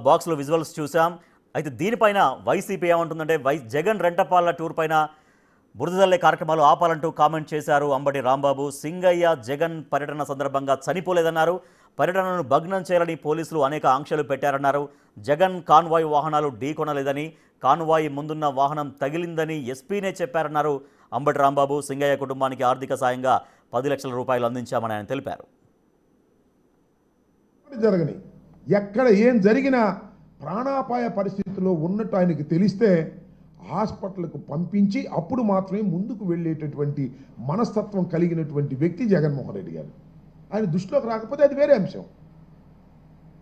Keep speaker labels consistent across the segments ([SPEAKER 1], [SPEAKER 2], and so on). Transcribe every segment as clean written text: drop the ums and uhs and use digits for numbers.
[SPEAKER 1] బాక్స్లో విజువల్స్ చూసాం. అయితే దీనిపైన వైసీపీ ఏమంటుందంటే జగన్ రెంటపాళ్ళ టూర్ పైన బురదజల్లే కార్యక్రమాలు ఆపాలంటూ కామెంట్ చేశారు అంబటి రాంబాబు. సింగయ్య జగన్ పర్యటన సందర్భంగా చనిపోలేదన్నారు. పర్యటనను భగ్నం చేయాలని పోలీసులు అనేక ఆంక్షలు పెట్టారన్నారు. జగన్ కాన్వాయ్ వాహనాలు ఢీకొనలేదని, కాన్వాయ్ ముందున్న వాహనం తగిలిందని ఎస్పీనే చెప్పారన్నారు అంబటి రాంబాబు. సింగయ్య కుటుంబానికి ఆర్థిక సాయంగా 10 లక్షల రూపాయలు అందించామని ఆయన తెలిపారు.
[SPEAKER 2] జరగని ఎక్కడ ఏం జరిగినా ప్రాణాపాయ పరిస్థితిలో ఉన్నట్టు ఆయనకి తెలిస్తే హాస్పిటల్కు పంపించి అప్పుడు మాత్రమే ముందుకు వెళ్ళేటటువంటి మనస్తత్వం కలిగినటువంటి వ్యక్తి జగన్మోహన్ రెడ్డి గారు. ఆయన దృష్టిలోకి రాకపోతే అది వేరే అంశం.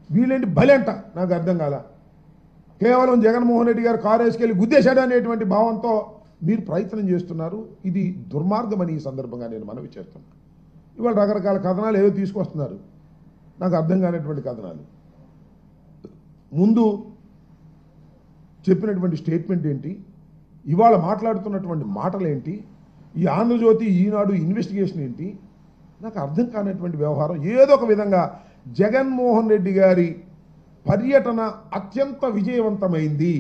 [SPEAKER 2] వీళ్ళేంటి బలంట నాకు అర్థం కాల. కేవలం జగన్మోహన్ రెడ్డి గారు కారు వేసుకెళ్ళి గుద్దేశాడు అనేటువంటి భావంతో మీరు ప్రయత్నం చేస్తున్నారు. ఇది దుర్మార్గమని ఈ సందర్భంగా నేను మనవి చేస్తున్నాను. ఇవాళ రకరకాల కథనాలు ఏవో తీసుకొస్తున్నారు, నాకు అర్థం కానటువంటి కథనాలు. ముందు చెప్పినటువంటి స్టేట్మెంట్ ఏంటి, ఇవాళ మాట్లాడుతున్నటువంటి మాటలు ఏంటి, ఈ ఆంధ్రజ్యోతి ఈనాడు ఇన్వెస్టిగేషన్ ఏంటి, నాకు అర్థం కానటువంటి వ్యవహారం. ఏదో ఒక విధంగా జగన్మోహన్ రెడ్డి గారి పర్యటన అత్యంత విజయవంతమైంది.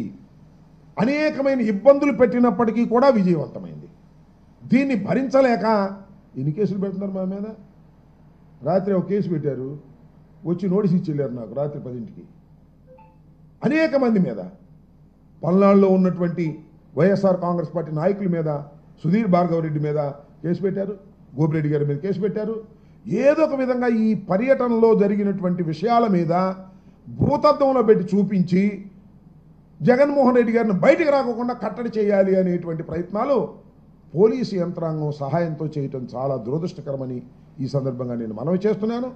[SPEAKER 2] అనేకమైన ఇబ్బందులు పెట్టినప్పటికీ కూడా విజయవంతమైంది. దీన్ని భరించలేక ఎన్ని కేసులు పెడుతున్నారు మా మీద. రాత్రి ఒక కేసు పెట్టారు, వచ్చి నోటీస్ ఇచ్చి వెళ్ళారు నాకు రాత్రి 10ంటికి. అనేక మంది మీద, పల్నాడులో ఉన్నటువంటి వైఎస్ఆర్ కాంగ్రెస్ పార్టీ నాయకుల మీద, సుధీర్ భార్గవ్ రెడ్డి మీద కేసు పెట్టారు, గోపిరెడ్డి గారి మీద కేసు పెట్టారు. ఏదో ఒక విధంగా ఈ పర్యటనలో జరిగినటువంటి విషయాల మీద భూతత్వంలో పెట్టి చూపించి జగన్మోహన్ రెడ్డి గారిని బయటకు రాకుండా కట్టడి చేయాలి అనేటువంటి ప్రయత్నాలు పోలీసు యంత్రాంగం సహాయంతో చేయటం చాలా దురదృష్టకరమని ఈ సందర్భంగా నేను మనవి చేస్తున్నాను.